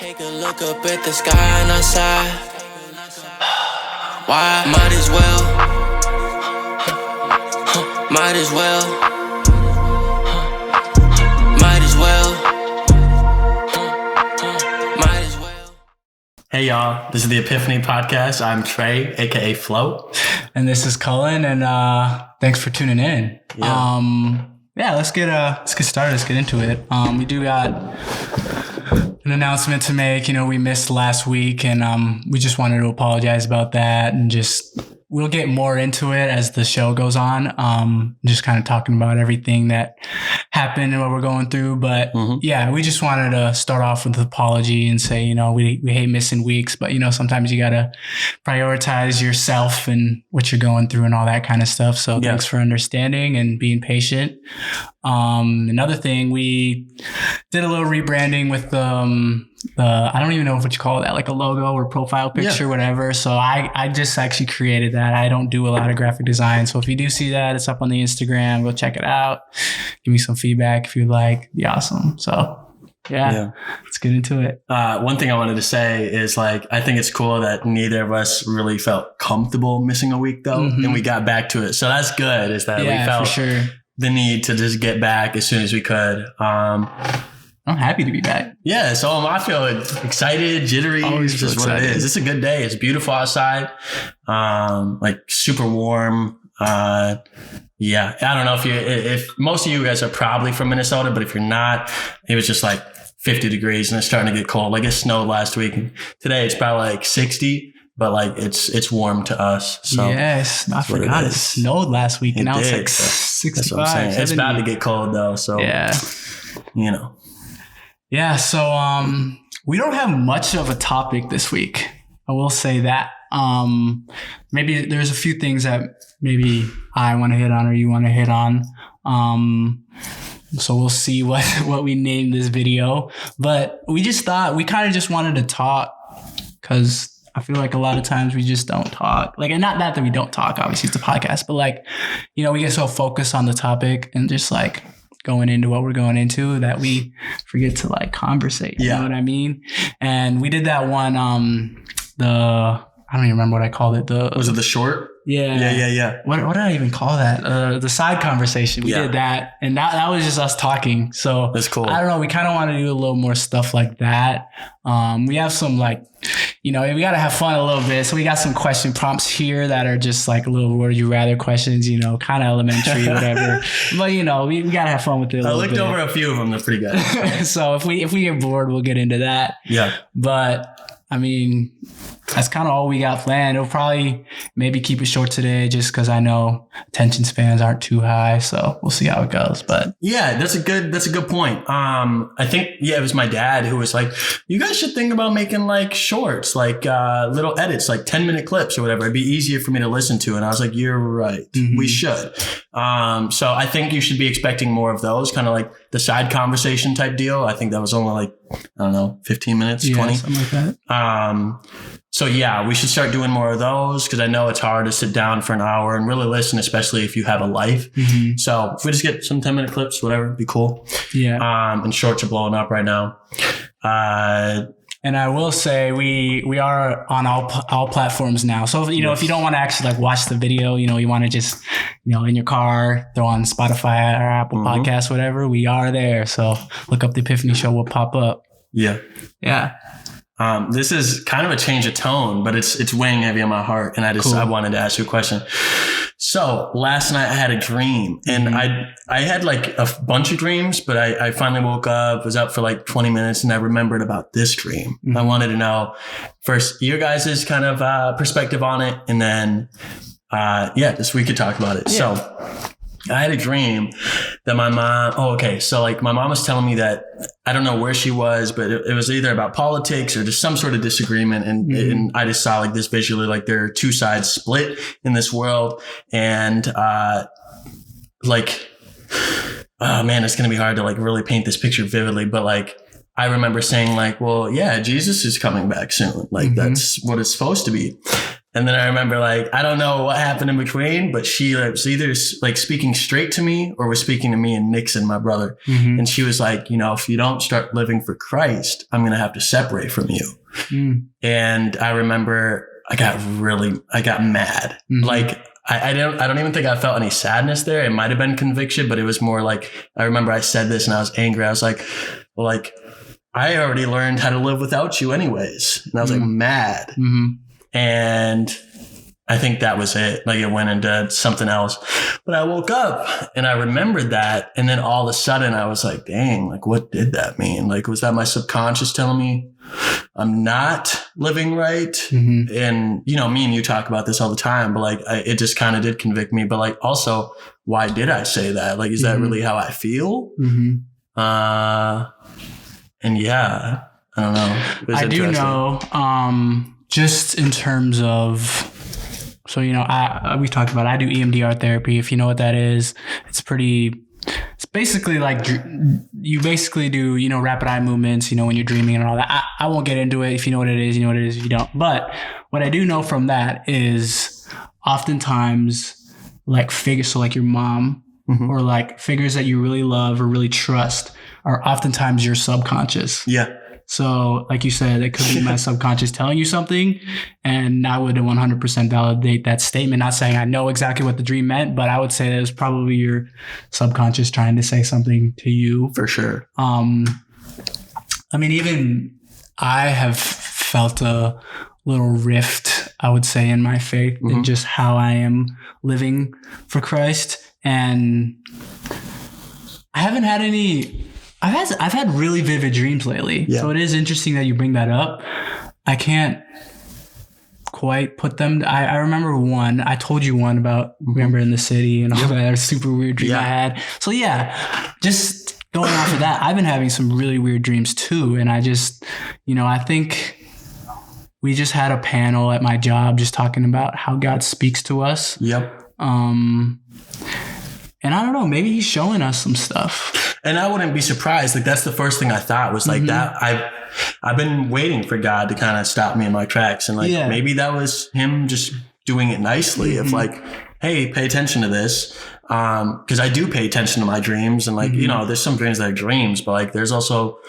Take a look up at the sky and outside. Why? Might as well. Might as well. Might as well. Might as well. Hey y'all, this is the Epiphany podcast. I'm Trey, aka Flo. And this is Cullen, and thanks for tuning in. Let's get started. Let's get into it. We do got an announcement to make. We missed last week, and we just wanted to apologize about that, and we'll get more into it as the show goes on. Just kind of talking about everything that happened and what we're going through. But we just wanted to start off with an apology and say, we hate missing weeks, but sometimes you got to prioritize yourself and what you're going through and all that kind of stuff. So thanks for understanding and being patient. Another thing, we did a little rebranding with I don't even know what you call that, like a logo or profile picture, whatever. So I just actually created that. I don't do a lot of graphic design. So if you do see that, it's up on the Instagram. Go check it out. Give me some feedback if you'd like. Be awesome. So let's get into it. One thing I wanted to say is I think it's cool that neither of us really felt comfortable missing a week though. And we got back to it. So that's good, is that we felt the need to just get back as soon as we could. I'm happy to be back. Yeah, so I feel excited, jittery. It's just what it is. It's a good day. It's beautiful outside. Super warm. I don't know if most of you guys are probably from Minnesota, but if you're not, it was just 50 degrees and it's starting to get cold. It snowed last week. And today it's probably 60. But it's warm to us. So yes, I forgot it snowed last week, and now it's 65. That's what I'm saying. 70. It's about to get cold though. So Yeah, so we don't have much of a topic this week. I will say that. Maybe there's a few things that maybe I want to hit on or you want to hit on. So we'll see what we name this video. But we just thought we kind of just wanted to talk because I feel like a lot of times we just don't talk. And not that we don't talk, obviously it's a podcast, but we get so focused on the topic and just going into what we're going into that we forget to conversate. You know what I mean? And we did that one, I don't even remember what I called it. Was it the short? Yeah. What did I even call that? The side conversation. We did that. And that was just us talking. So that's cool. I don't know. We kind of want to do a little more stuff like that. We have some we got to have fun a little bit. So we got some question prompts here that are just a little would you rather questions, kind of elementary, whatever. But, we got to have fun with it. I looked over a few of them. They're pretty good. So if we get bored, we'll get into that. Yeah. But I mean, that's kind of all we got planned. We'll probably maybe keep it short today just because I know attention spans aren't too high. So we'll see how it goes. But yeah, that's a good point. I think, it was my dad who was like, you guys should think about making shorts, little edits, 10-minute clips or whatever. It'd be easier for me to listen to. And I was like, you're right. We should. So I think you should be expecting more of those, kind of the side conversation type deal. I think that was only 15 minutes, 20. Something like that. So we should start doing more of those because I know it's hard to sit down for an hour and really listen, especially if you have a life. So if we just get some 10-minute clips, whatever, it'd be cool. Yeah. And shorts are blowing up right now. And I will say we are on all platforms now. So, if you don't want to actually watch the video, you want to just, in your car, throw on Spotify or Apple Podcasts, whatever, we are there. So look up the Epiphany Show, will pop up. Yeah. Yeah. This is kind of a change of tone, but it's weighing heavy on my heart. And I wanted to ask you a question. So last night I had a dream and I had a bunch of dreams, but I finally woke up, was up for 20 minutes and I remembered about this dream. I wanted to know first your guys' kind of perspective on it. And then, we could talk about it. Yeah. So I had a dream that my mom, my mom was telling me that I don't know where she was, but it was either about politics or just some sort of disagreement. And I just saw this visually, there are two sides split in this world. And, oh man, it's going to be hard to really paint this picture vividly. But I remember saying Jesus is coming back soon. That's what it's supposed to be. And then I remember like, I don't know what happened in between, but she was either like speaking straight to me or was speaking to me and Nixon, my brother. Mm-hmm. And she was like, you know, if you don't start living for Christ, I'm going to have to separate from you. Mm. And I remember I got mad. Mm-hmm. Like, I don't even think I felt any sadness there. It might've been conviction, but it was more like, I remember I said this and I was angry. I was like, well, like, I already learned how to live without you anyways. And I was like mad. Mm-hmm. And I think that was it. Like it went into something else. But I woke up and I remembered that. And then all of a sudden I was like, dang, like what did that mean? Like, was that my subconscious telling me I'm not living right? Mm-hmm. And, you know, me and you talk about this all the time, but like, it just kind of did convict me. But like, also, why did I say that? Like, is that really how I feel? Mm-hmm. And yeah, I don't know. I do know, just in terms of, so, you know, we talked about, I do EMDR therapy. If you know what that is, it's basically like you basically do, you know, rapid eye movements, you know, when you're dreaming and all that. I won't get into it. If you know what it is, you know what it is. If you don't. But what I do know from that is oftentimes like figures, so like your mom or like figures that you really love or really trust are oftentimes your subconscious. Yeah. So like you said, it could be my subconscious telling you something, and I would 100% validate that statement. Not saying I know exactly what the dream meant, but I would say that it was probably your subconscious trying to say something to you. For sure. I mean, even I have felt a little rift, I would say, in my faith in just how I am living for Christ. And I haven't had any... I've had really vivid dreams lately. Yeah. So it is interesting that you bring that up. I can't quite put them. I remember one. I told you one about remember in the city and all that super weird dream I had. So yeah, just going off of that, I've been having some really weird dreams too. And I just, you know, I think we just had a panel at my job just talking about how God speaks to us. Yep. And I don't know, maybe he's showing us some stuff. And I wouldn't be surprised. Like that's the first thing I thought was like that. I've been waiting for God to kind of stop me in my tracks. And like, maybe that was him just doing it nicely of like, hey, pay attention to this. Cause I do pay attention to my dreams and like, you know, there's some dreams that are dreams, but like there's also,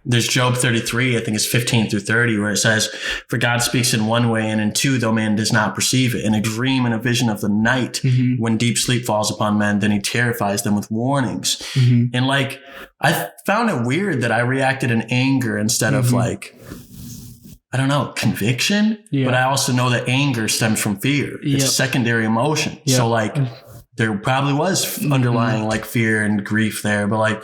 there's Job 33, I think it's 15 through 30, where it says, for God speaks in one way and in two, though man does not perceive it. In a dream and a vision of the night, when deep sleep falls upon men, then he terrifies them with warnings. And like, I found it weird that I reacted in anger instead of like, I don't know, conviction. But I also know that anger stems from fear. It's a secondary emotion. So like, there probably was underlying like fear and grief there, but like,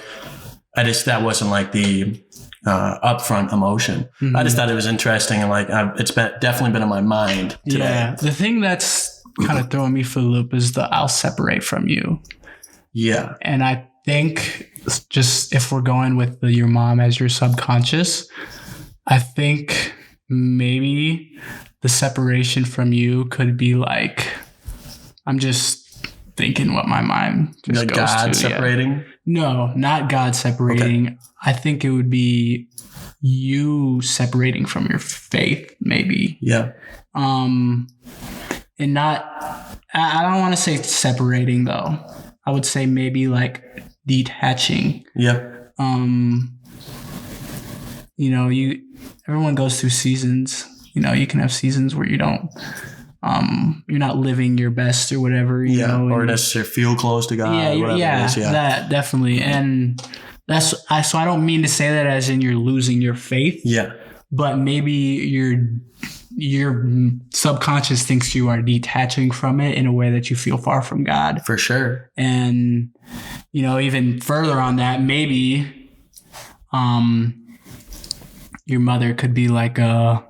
that wasn't like the upfront emotion. I just thought it was interesting and like it's definitely been on my mind today. Yeah, the thing that's kind of throwing me for the loop is the I'll separate from you. Yeah. And I think just if we're going with your mom as your subconscious, I think maybe the separation from you could be like, I'm just thinking what my mind just like goes God to. separating? Yeah. No, not God separating. Okay. I think it would be you separating from your faith, maybe. Yeah. And not, I don't want to say separating though. I would say maybe like detaching. Yeah. You know, everyone goes through seasons. You know, you can have seasons where you don't, you're not living your best or whatever, you know. Or necessarily feel close to God. Yeah, that definitely. And so I don't mean to say that as in you're losing your faith. Yeah. But maybe your subconscious thinks you are detaching from it in a way that you feel far from God. For sure. And, you know, even further on that, maybe your mother could be like a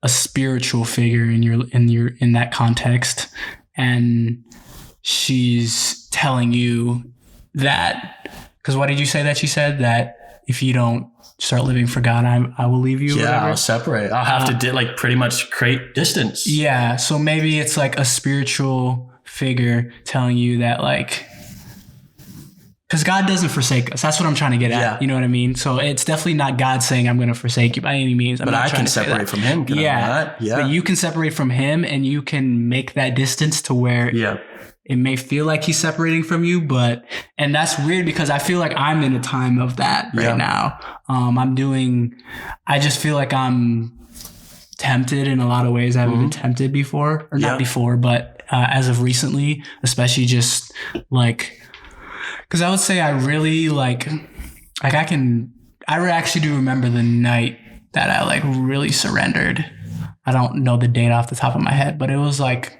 spiritual figure in that context, and she's telling you that, because what did you say that she said? That if you don't start living for God, I will leave you. Yeah, I'll separate. I'll have to like pretty much create distance. Yeah, so maybe it's like a spiritual figure telling you that, like, because God doesn't forsake us. That's what I'm trying to get at. Yeah. You know what I mean? So it's definitely not God saying, I'm going to forsake you by any means. But I can separate from him. Can I not? Yeah. But you can separate from him and you can make that distance to where it may feel like he's separating from you, and that's weird because I feel like I'm in a time of that right now. I just feel like I'm tempted in a lot of ways I haven't been tempted before, or not before, but as of recently, especially just like, because I would say I really I actually do remember the night that I like really surrendered. I don't know the date off the top of my head, but it was like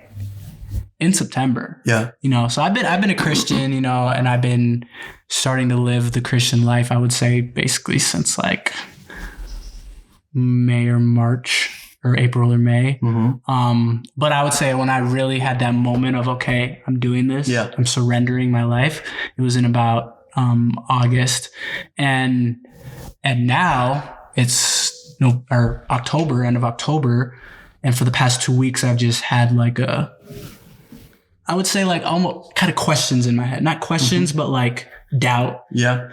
in September. Yeah. You know, so I've been a Christian, you know, and I've been starting to live the Christian life, I would say basically since like May or March. Or April or May. But I would say when I really had that moment of, okay, I'm doing this. Yeah. I'm surrendering my life. It was in about August. And now it's October, end of October. And for the past 2 weeks, I've just had like I would say like almost kind of questions in my head. Not questions, but like doubt. Yeah.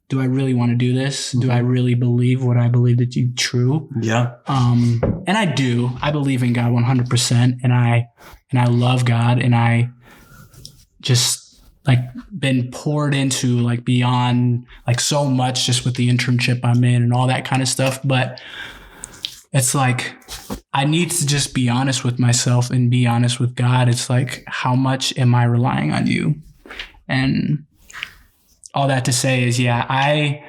Do I really want to do this? Do I really believe what I believe to be true? Yeah. And I do. I believe in God 100%, and I love God, and I just like been poured into like beyond like so much just with the internship I'm in and all that kind of stuff. But it's like I need to just be honest with myself and be honest with God. It's like, how much am I relying on you? And all that to say is, I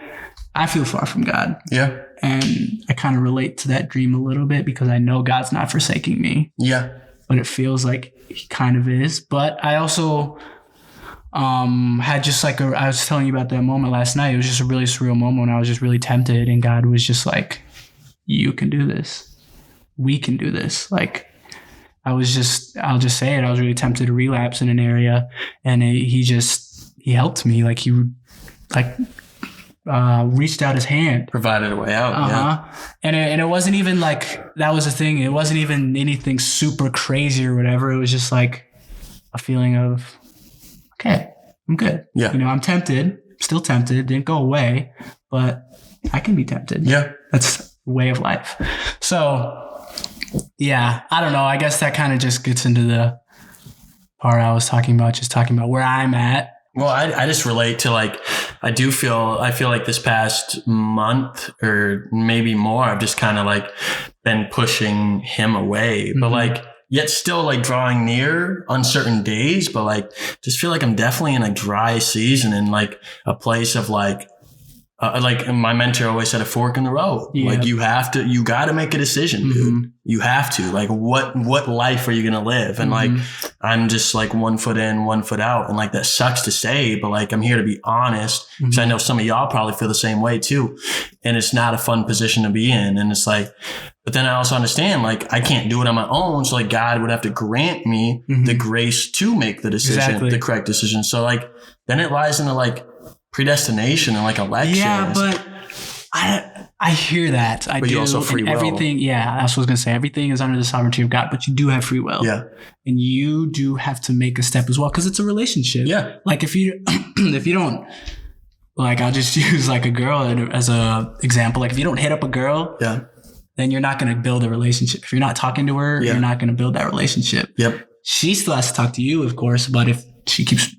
feel far from God. Yeah. And I kind of relate to that dream a little bit because I know God's not forsaking me. Yeah. But it feels like he kind of is. But I also had just like I was telling you about that moment last night. It was just a really surreal moment when I was just really tempted, and God was just like, you can do this. We can do this. Like, I'll just say it. I was really tempted to relapse in an area, and he helped me. Like he reached out his hand, provided a way out. Yeah. And it wasn't even like, that was the thing. It wasn't even anything super crazy or whatever. It was just like a feeling of, okay, I'm good. Yeah. You know, I'm tempted, still tempted, didn't go away, but I can be tempted. Yeah. That's the way of life. So yeah, I don't know. I guess that kind of just gets into the part I was talking about, just talking about where I'm at. Well, I just relate to like, I feel like this past month or maybe more, I've just kind of like been pushing him away, but like, yet still like drawing near on certain days, but like, just feel like I'm definitely in a dry season and like a place of like my mentor always said, a fork in the road. Yeah. Like you got to make a decision, dude. You have to, like, what life are you going to live? And like, I'm just like 1 foot in, 1 foot out. And like, that sucks to say, but like, I'm here to be honest because I know some of y'all probably feel the same way too. And it's not a fun position to be in. And it's like, but then I also understand, like, I can't do it on my own. So like, God would have to grant me the grace to make the decision, the correct decision. So like, then it lies into like, predestination and like election. Yeah, but I hear that. But you also free will. Everything, yeah, that's what I was gonna say. Everything is under the sovereignty of God, but you do have free will. Yeah. And you do have to make a step as well, because it's a relationship. Yeah. Like if you don't, like, I'll just use like a girl as a example. Like if you don't hit up a girl, then you're not gonna build a relationship. If you're not talking to her, you're not gonna build that relationship. Yep. She still has to talk to you, of course, but if she keeps,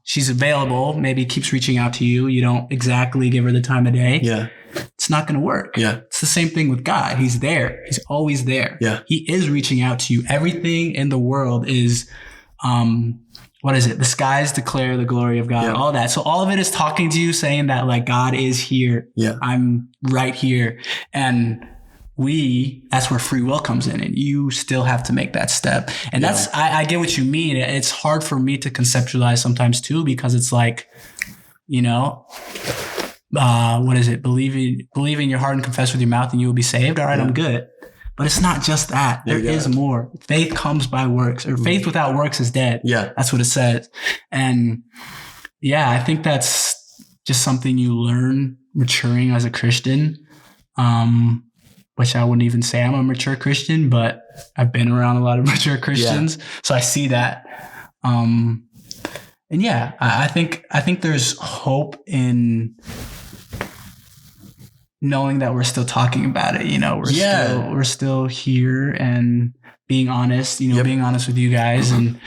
she's available, maybe keeps reaching out to you, you don't exactly give her the time of day. Yeah. It's not going to work. Yeah. It's the same thing with God. He's there. He's always there. Yeah. He is reaching out to you. Everything in the world is, what is it? The skies declare the glory of God, all that. So all of it is talking to you, saying that like, God is here. Yeah. I'm right here. And that's where free will comes in, and you still have to make that step. And that's, I get what you mean. It's hard for me to conceptualize sometimes too, because it's like, what is it? Believe in your heart and confess with your mouth and you will be saved. All right, I'm good. But it's not just that. There is more. Faith comes by works, or faith without works is dead. Yeah. That's what it says. And yeah, I think that's just something you learn maturing as a Christian. Which I wouldn't even say I'm a mature Christian, but I've been around a lot of mature Christians. Yeah. So I see that. yeah, I think there's hope in knowing that we're still talking about it. You know, we're still here and being honest. You know, being honest with you guys, and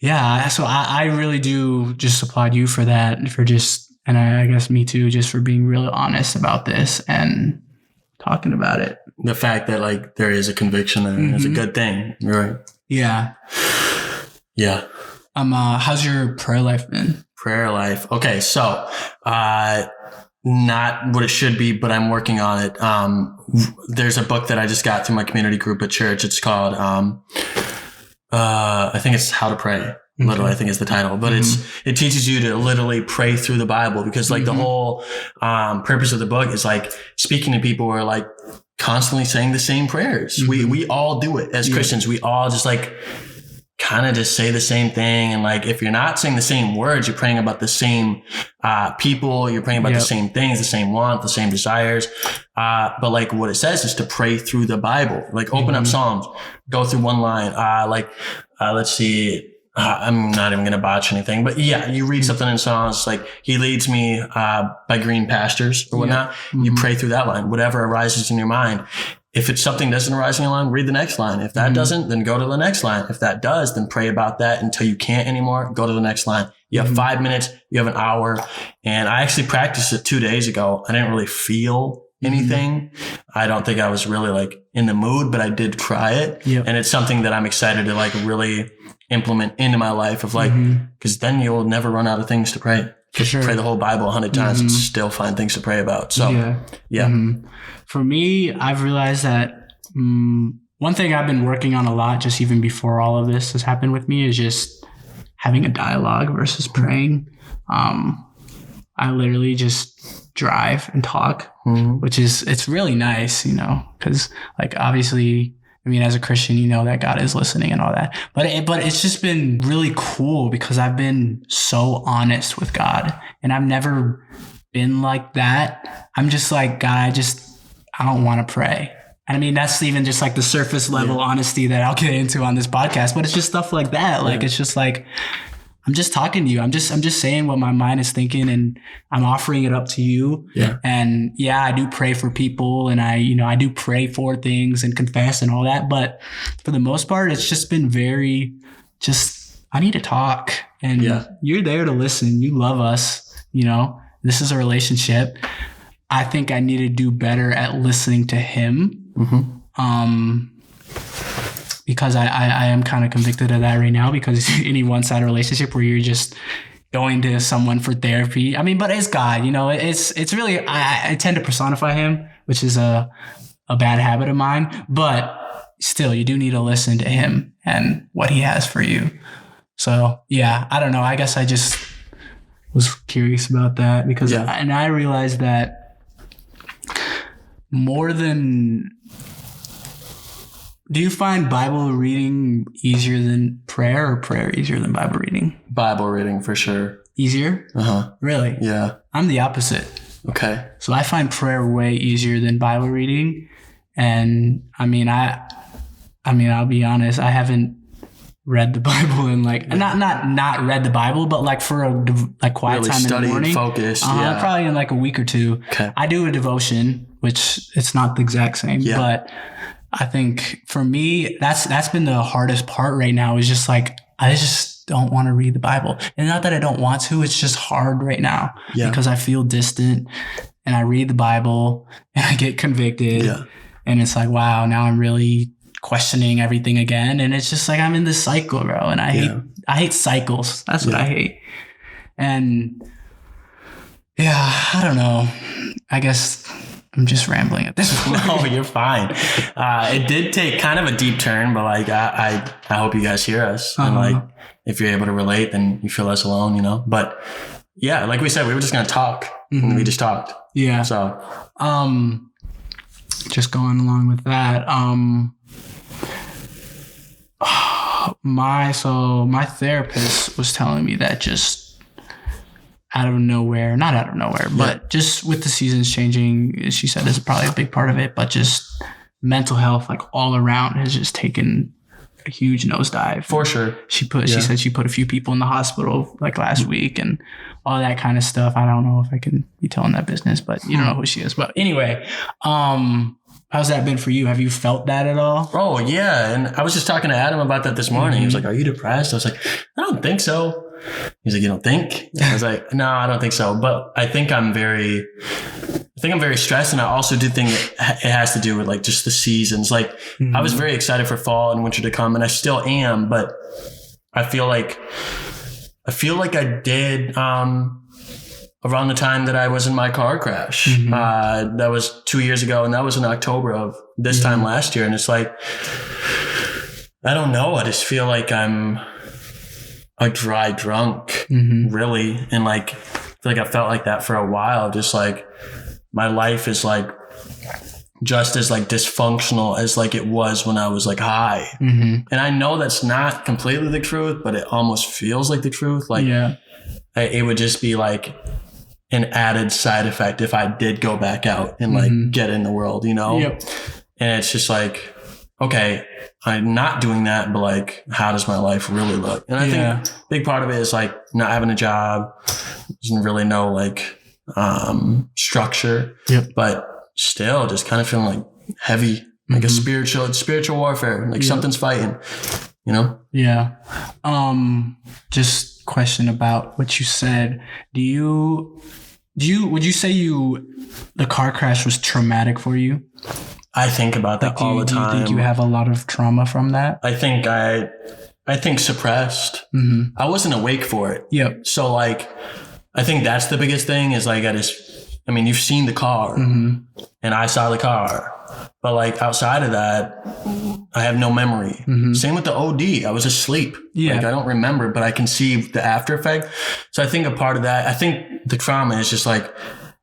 yeah. So I really do just applaud you for that, and I guess me too, just for being really honest about this and talking about it. The fact that like there is a conviction there is a good thing, right? Yeah. Yeah. How's your prayer life been? Prayer life. Okay, so not what it should be, but I'm working on it. There's a book that I just got through my community group at church. It's called I think it's How to Pray. Literally, I think is the title, but it teaches you to literally pray through the Bible, because like the whole purpose of the book is like speaking to people who are like constantly saying the same prayers. We all do it as Christians. We all just like kind of just say the same thing. And like, if you're not saying the same words, you're praying about the same people, you're praying about the same things, the same want, the same desires. But like what it says is to pray through the Bible, like open up Psalms, go through one line. Let's see. I'm not even going to botch anything, but yeah, you read something in Psalms, like he leads me, by green pastures or whatnot. You pray through that line, whatever arises in your mind. If it's something doesn't arise in your line, read the next line. If that doesn't, then go to the next line. If that does, then pray about that until you can't anymore. Go to the next line. You have 5 minutes, you have an hour. And I actually practiced it 2 days ago. I didn't really feel anything. I don't think I was really like in the mood, but I did try it. And it's something that I'm excited to like really implement into my life of like, because then you'll never run out of things to pray. For sure. Pray the whole Bible 100 times and still find things to pray about. So For me, I've realized that one thing I've been working on a lot, just even before all of this has happened with me, is just having a dialogue versus praying. I literally just drive and talk, which is, it's really nice, you know, because like obviously, I mean, as a Christian, you know that God is listening and all that, but it's just been really cool because I've been so honest with God, and I've never been like that. I'm just like, God, I don't want to pray. And I mean, that's even just like the surface level honesty that I'll get into on this podcast, but it's just stuff like that. Like, it's just like, I'm just talking to you. I'm just saying what my mind is thinking, and I'm offering it up to you. And I do pray for people, and I do pray for things and confess and all that. But for the most part, it's just been very I need to talk, and you're there to listen. You love us. You know, this is a relationship. I think I need to do better at listening to him. Because I am kind of convicted of that right now, because any one-sided relationship where you're just going to someone for therapy. I mean, but it's God, you know, it's really, I tend to personify him, which is a bad habit of mine, but still you do need to listen to him and what he has for you. So yeah, I don't know. I guess I just was curious about that because, and I realized that more than, do you find Bible reading easier than prayer, or prayer easier than Bible reading? Bible reading for sure. Easier? Really? Yeah. I'm the opposite. Okay. So I find prayer way easier than Bible reading. And I mean, I'll be honest, I haven't read the Bible in like, not read the Bible, but like for a quiet really time in the morning. Focused. Probably in like a week or two. Okay. I do a devotion, which it's not the exact same, but I think for me, that's been the hardest part right now, is just like, I just don't want to read the Bible. And not that I don't want to, it's just hard right now because I feel distant, and I read the Bible and I get convicted and it's like, wow, now I'm really questioning everything again. And it's just like, I'm in this cycle, bro. And I hate cycles. That's what I hate. And I don't know. I guess I'm just rambling at this point. No, you're fine. It did take kind of a deep turn, but like I hope you guys hear us. And like, if you're able to relate, then you feel less alone, you know? But yeah, like we said, we were just going to talk and we just talked. Yeah. So, just going along with that, my therapist was telling me that just not out of nowhere, but just with the seasons changing, she said this is probably a big part of it, but just mental health, like all around, has just taken a huge nosedive. For sure. She said she put a few people in the hospital like last week and all that kind of stuff. I don't know if I can be telling that business, but you don't know who she is. But anyway, how's that been for you? Have you felt that at all? Oh yeah. And I was just talking to Adam about that this morning. He was like, are you depressed? I was like, I don't think so. He's like, you don't think? I was like, no, I don't think so. But I think I'm very stressed. And I also do think it has to do with like just the seasons. Like I was very excited for fall and winter to come, and I still am, but I feel like I did, around the time that I was in my car crash. That was 2 years ago, and that was in October of this time last year. And it's like, I don't know. I just feel like I'm a dry drunk, really. And like, I feel like I felt like that for a while. Just like my life is like just as like dysfunctional as like it was when I was like high. And I know that's not completely the truth, but it almost feels like the truth. Like it would just be like an added side effect if I did go back out and like get in the world, you know? And it's just like, okay, I'm not doing that, but like, how does my life really look? And I think a big part of it is like not having a job, doesn't really know like structure, but still just kind of feeling like heavy, like a spiritual warfare, like something's fighting, you know? Yeah. Just question about what you said. Would you say the car crash was traumatic for you? I think about that all the time. Do you think you have a lot of trauma from that? I think suppressed. I wasn't awake for it. So like, I think that's the biggest thing is like, you've seen the car and I saw the car, but like outside of that, I have no memory. Same with the OD. I was asleep. Like I don't remember, but I can see the after effect. So I think a part of that, I think the trauma is just like,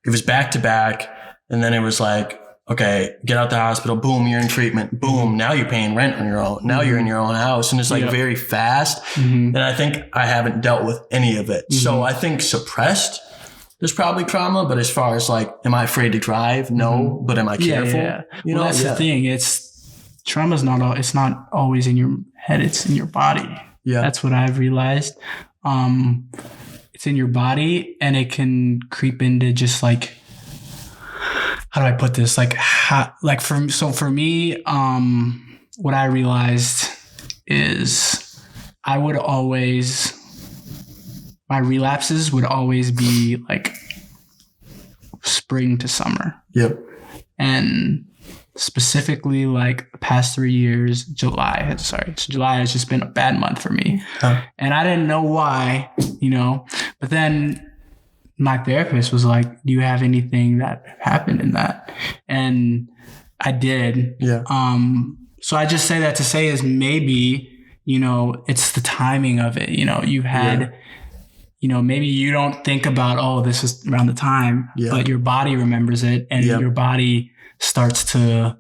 it was back to back. And then it was like, okay, get out the hospital. Boom, you're in treatment. Boom. Now you're paying rent on your own. Now you're in your own house. And it's like very fast. And I think I haven't dealt with any of it. So I think suppressed, there's probably trauma, but as far as like, am I afraid to drive? No, but am I careful? You know, that's the thing. Trauma's it's not always in your head. It's in your body. That's what I've realized. It's in your body and it can creep into just like, how do I put this? For me, what I realized is my relapses would always be like spring to summer. And specifically like the past 3 years, July has just been a bad month for me. And I didn't know why, but then my therapist was like, do you have anything that happened in that? And I did. So I just say that to say is maybe, it's the timing of it. You've had, maybe you don't think about, oh, this was around the time, but your body remembers it and your body starts to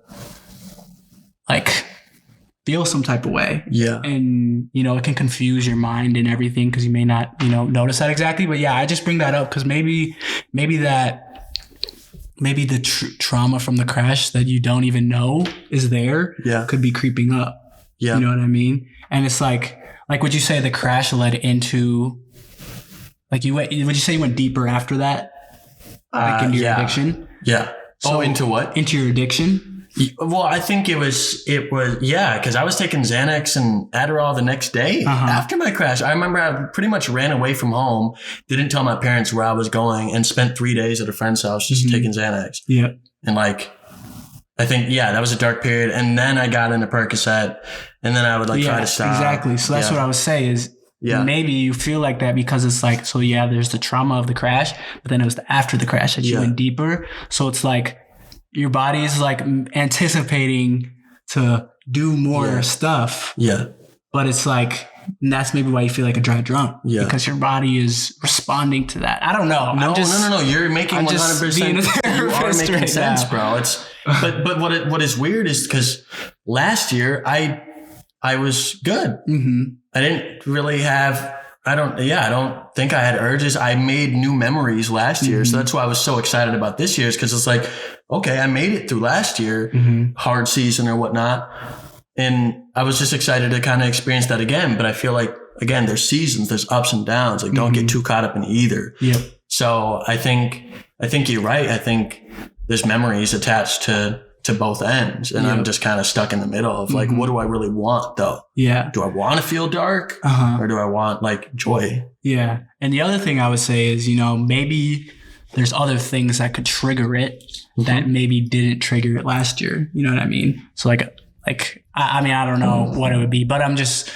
like feel some type of way. And, it can confuse your mind and everything because you may not, notice that exactly. But I just bring that up because maybe the trauma from the crash that you don't even know is there could be creeping up. You know what I mean? And it's like would you say the crash led into, would you say you went deeper after that? Like into your addiction? So into what? Into your addiction? Well, I think it was, because I was taking Xanax and Adderall the next day after my crash. I remember I pretty much ran away from home, didn't tell my parents where I was going, and spent 3 days at a friend's house just taking Xanax. And like, I think, that was a dark period. And then I got into Percocet, and then I would try to stop. Exactly. So that's what I would say is, maybe you feel like that because it's like, so there's the trauma of the crash, but then it was the after the crash that you went deeper. So it's like, your body is like anticipating to do more stuff. But it's like, and that's maybe why you feel like a dry drunk. Because your body is responding to that. I don't know. No. You're making 100%. You are making sense, bro. It's, but what is weird is because last year I was good. I didn't really have, I don't think I had urges. I made new memories last year. So that's why I was so excited about this year's, because it's like, okay, I made it through last year, hard season or whatnot. And I was just excited to kind of experience that again. But I feel like, again, there's seasons, there's ups and downs. Like, don't get too caught up in either. Yep. So I think you're right. I think there's memories attached to both ends. And I'm just kind of stuck in the middle of like, what do I really want though? Yeah. Do I want to feel dark or do I want like joy? Yeah. And the other thing I would say is, maybe there's other things that could trigger it that maybe didn't trigger it last year. You know what I mean? So I mean, I don't know what it would be, but I'm just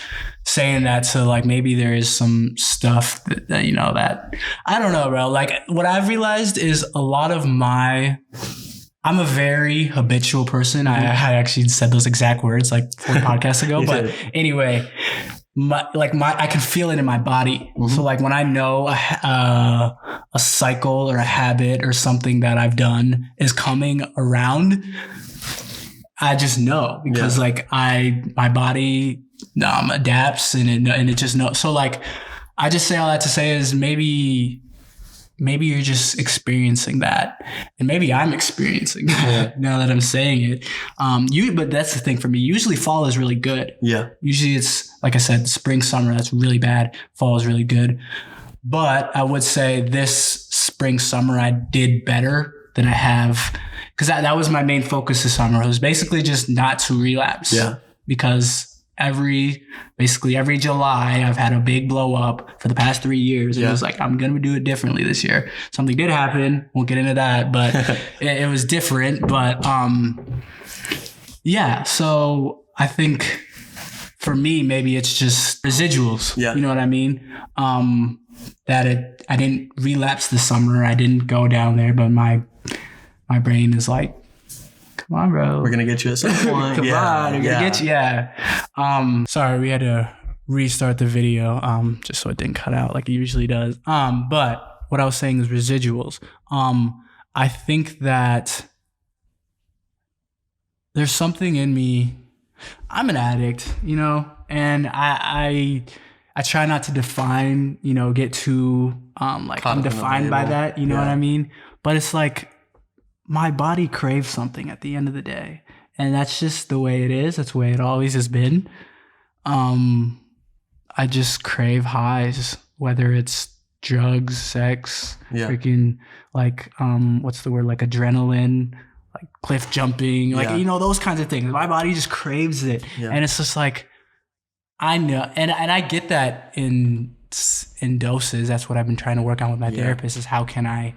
saying that to like, maybe there is some stuff that that I don't know, bro. Like what I've realized is a lot of I'm a very habitual person. I actually said those exact words like 4 podcasts ago, but anyway, I can feel it in my body. So like when I know a cycle or a habit or something that I've done is coming around, I just know because like my body adapts and it just knows. So like I just say all that to say is maybe you're just experiencing that, and maybe I'm experiencing that now that I'm saying it. But that's the thing for me. Usually fall is really good. Yeah. Usually it's like I said, spring, summer, that's really bad. Fall is really good. But I would say this spring, summer, I did better than I have, because that was my main focus this summer. It was basically just not to relapse. Yeah. Because basically every July I've had a big blow up for the past 3 years. And it was like, I'm going to do it differently this year. Something did happen. Won't get into that, but it was different. But, so I think for me, maybe it's just residuals. Yeah. You know what I mean? I didn't relapse this summer. I didn't go down there, but my brain is like, come on, bro. We're going to get you at some point. Come on. We're going to get you. Yeah. Sorry, we had to restart the video just so it didn't cut out like it usually does. But what I was saying is residuals. I think that there's something in me. I'm an addict, and I try not to define, get too like I'm defined by that. You know what I mean? But it's like, my body craves something at the end of the day. And that's just the way it is. That's the way it always has been. I just crave highs, whether it's drugs, sex, freaking like, what's the word? Like adrenaline, like cliff jumping, like, those kinds of things. My body just craves it. Yeah. And it's just like, I know. And I get that in doses. That's what I've been trying to work on with my therapist is how can I,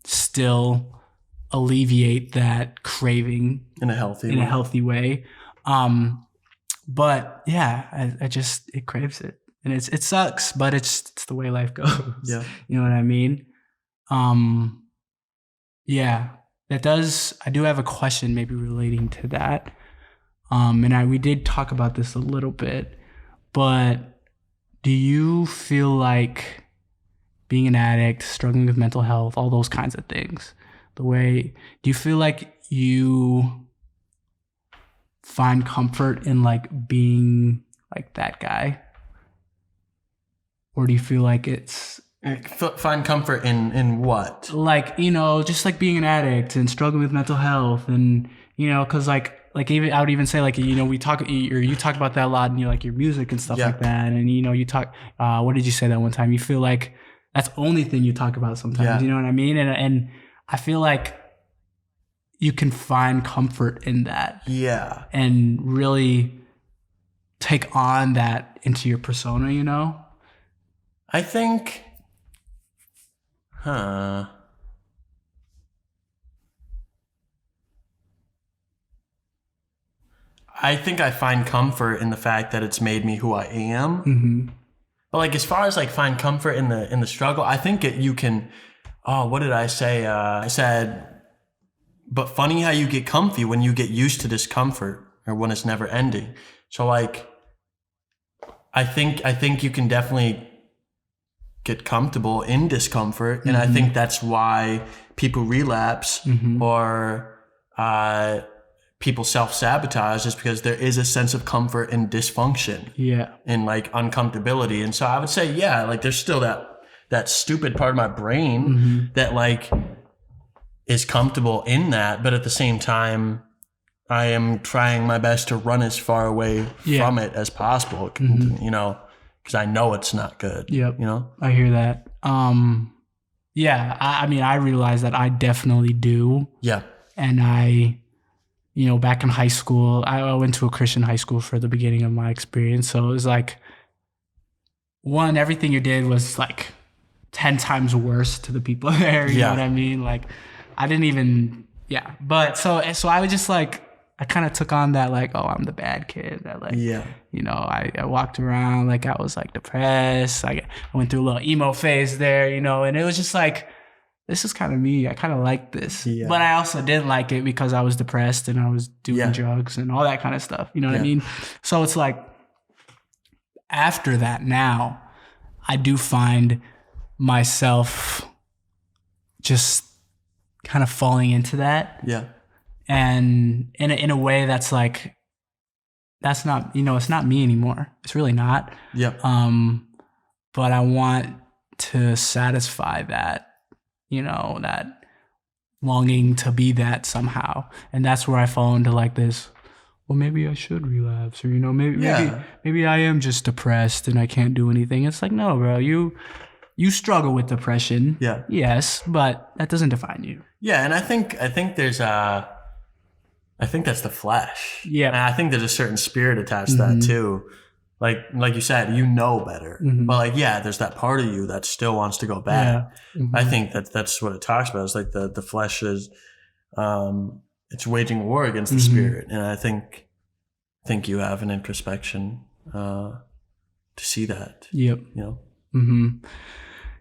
still alleviate that craving in a healthy way. But yeah, it craves it, and it sucks, but it's the way life goes. Yeah. You know what I mean? Yeah, I do have a question maybe relating to that. And we did talk about this a little bit, but do you feel like being an addict, struggling with mental health, all those kinds of things, do you feel like you find comfort in like being like that guy? Or do you feel like it's... Find comfort in what? Like, just like being an addict and struggling with mental health and, cause like even, I would even say like, you talk about that a lot in your music and stuff like that. And, you talk, what did you say that one time? You feel like that's the only thing you talk about sometimes, you know what I mean? And I feel like you can find comfort in that. Yeah. And really take on that into your persona, I think, I think I find comfort in the fact that it's made me who I am. Mm-hmm. But like, as far as like find comfort in the struggle, I think you can, what did I say? I said, but funny how you get comfy when you get used to discomfort or when it's never ending. So like, I think you can definitely get comfortable in discomfort. And I think that's why people relapse or, people self-sabotage is because there is a sense of comfort in dysfunction. Yeah. And like uncomfortability. And so I would say, like there's still that stupid part of my brain that like is comfortable in that. But at the same time, I am trying my best to run as far away from it as possible, you know, because I know it's not good. Yep. You know? I hear that. Yeah, I mean, I realize that I definitely do. Yeah. And I, you know, back in high school, I went to a Christian high school for the beginning of my experience. So it was like, one, everything you did was like 10 times worse to the people there. You know what I mean? Like, I didn't even, But so I was just like, I kind of took on that, like, oh, I'm the bad kid. That, like, you know, I walked around like I was like depressed. I went through a little emo phase there, you know, and it was just like, this is kind of me. I kind of like this. Yeah. But I also didn't like it because I was depressed and I was doing drugs and all that kind of stuff. You know what I mean? So it's like, after that now, I do find myself just kind of falling into that. Yeah. And in a way that's like, that's not, you know, it's not me anymore. It's really not. Yeah. But I want to satisfy that, you know, that longing to be that somehow. And that's where I fall into like this, well, maybe I should relapse, or, you know, maybe I am just depressed and I can't do anything. It's like, no, bro, you struggle with depression. Yeah. Yes, but that doesn't define you. Yeah. And I think there's I think that's the flesh. Yeah. And I think there's a certain spirit attached to that too. Like you said, you know better. But like, there's that part of you that still wants to go back. Yeah. I think that's what it talks about. It's like the flesh is, it's waging war against the spirit. And I think you have an introspection, to see that. Yep. You know?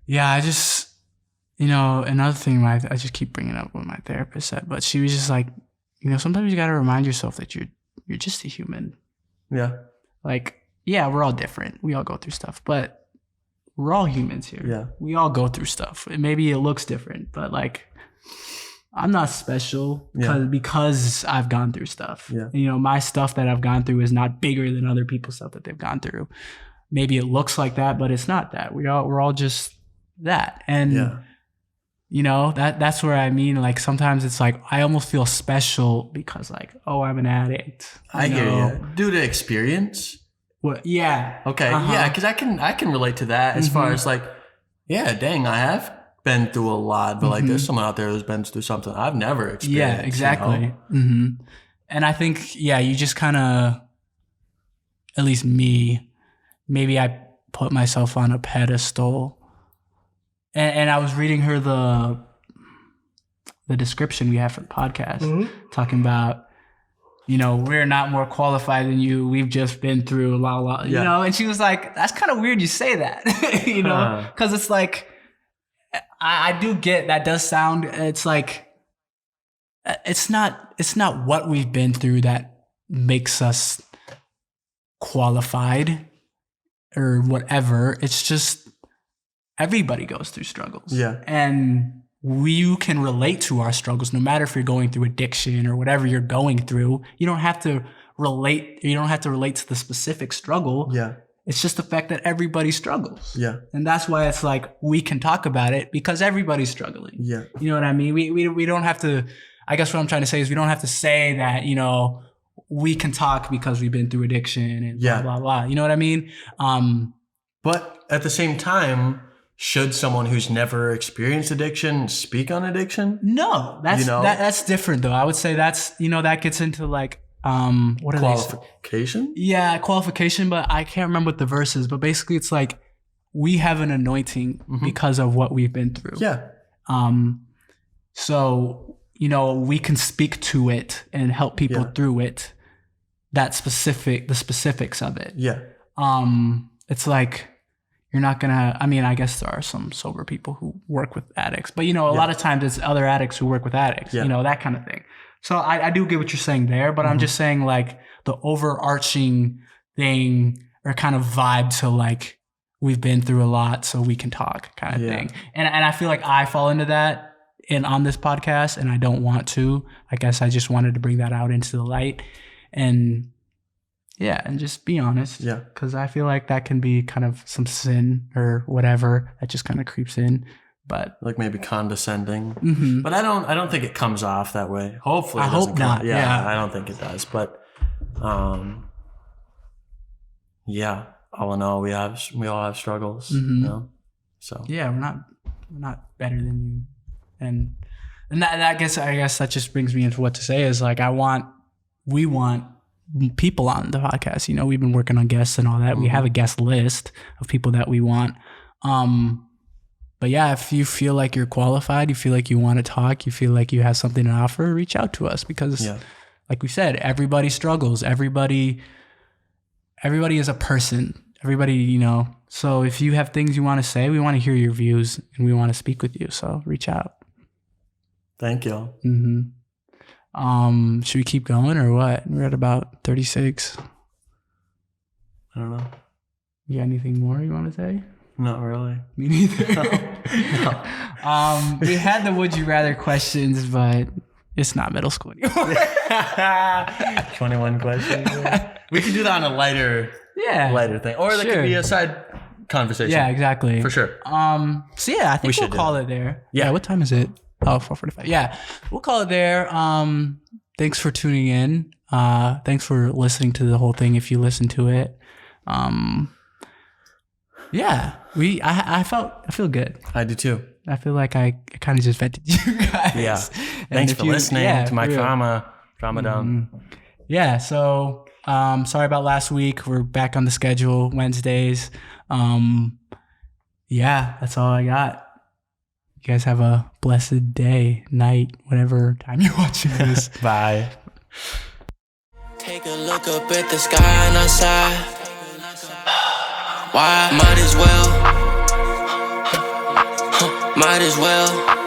Yeah. I just, you know, another thing I just keep bringing up what my therapist said, but she was just like, you know, sometimes you got to remind yourself that you're just a human. Yeah. Like, yeah, we're all different. We all go through stuff, but we're all humans here. Yeah. We all go through stuff. Maybe it looks different, but like, I'm not special because I've gone through stuff. Yeah. You know, my stuff that I've gone through is not bigger than other people's stuff that they've gone through. Maybe it looks like that, but it's not that. We're all just that. And you know, that's where I mean, like, sometimes it's like I almost feel special because, like, oh, I'm an addict. I hear you. Due to experience. What? Yeah. Okay. Yeah, because I can relate to that as far as like, dang, I have been through a lot, but like, there's someone out there who's been through something I've never experienced. Yeah, exactly. You know? And I think, you just kind of, at least me, maybe I put myself on a pedestal. And I was reading her the description we have for the podcast, talking about, you know, we're not more qualified than you. We've just been through you know. And she was like, "That's kind of weird you say that," you know, because it's like, I do get that does sound. It's like, it's not what we've been through that makes us qualified or whatever. It's just. Everybody goes through struggles. Yeah. And you can relate to our struggles, no matter if you're going through addiction or whatever you're going through. You don't have to relate to the specific struggle. Yeah. It's just the fact that everybody struggles. Yeah. And that's why it's like we can talk about it because everybody's struggling. Yeah. You know what I mean? We don't have to, I guess what I'm trying to say is we don't have to say that, you know, we can talk because we've been through addiction and blah, blah, blah. You know what I mean? But at the same time, should someone who's never experienced addiction speak on addiction? No, that's different though. I would say that's, you know, that gets into like, what are qualification? Yeah, qualification, but I can't remember what the verse is, but basically it's like, we have an anointing because of what we've been through. Yeah. So, you know, we can speak to it and help people through it. The specifics of it. Yeah. It's like, you're not gonna, I mean, I guess there are some sober people who work with addicts, but you know, a lot of times it's other addicts who work with addicts, you know, that kind of thing. So I do get what you're saying there, but I'm just saying like the overarching thing or kind of vibe to like, we've been through a lot, so we can talk kind of thing. And I feel like I fall into that on this podcast and I don't want to. I guess I just wanted to bring that out into the light and just be honest. Yeah. Because I feel like that can be kind of some sin or whatever that just kind of creeps in. but like maybe condescending. But I don't think it comes off that way. Hopefully, I hope not. Yeah, I don't think it does. But yeah, all in all, we all have struggles. You know? So yeah, we're not better than you, and that I guess that just brings me into what to say is like we want people on the podcast. You know, we've been working on guests and all that. We have a guest list of people that we want. But yeah, if you feel like you're qualified, you feel like you want to talk, you feel like you have something to offer, reach out to us because like we said, everybody struggles. Everybody is a person. Everybody, you know. So if you have things you want to say, we want to hear your views and we want to speak with you. So reach out. Thank you. Should we keep going or what? We're at about 36. I don't know. You got anything more you want to say? Not really. Me neither. No. We had the would you rather questions, but it's not middle school anymore. 21 questions. We could do that on a lighter thing. Or there could be a side conversation. Yeah, exactly. For sure. So yeah, I think we'll call it there. Yeah, what time is it? Oh, 4:45. Yeah, we'll call it there. Thanks for tuning in. Thanks for listening to the whole thing if you listen to it. Yeah, I feel good. I do too. I feel like I kind of just vented you guys. Yeah. Thanks for listening to my drama dumb. Yeah. So, sorry about last week. We're back on the schedule Wednesdays. Yeah, that's all I got. You guys have a blessed day, night, whatever time you're watching this. Bye. Take a look up at the sky and outside. Why? Might as well.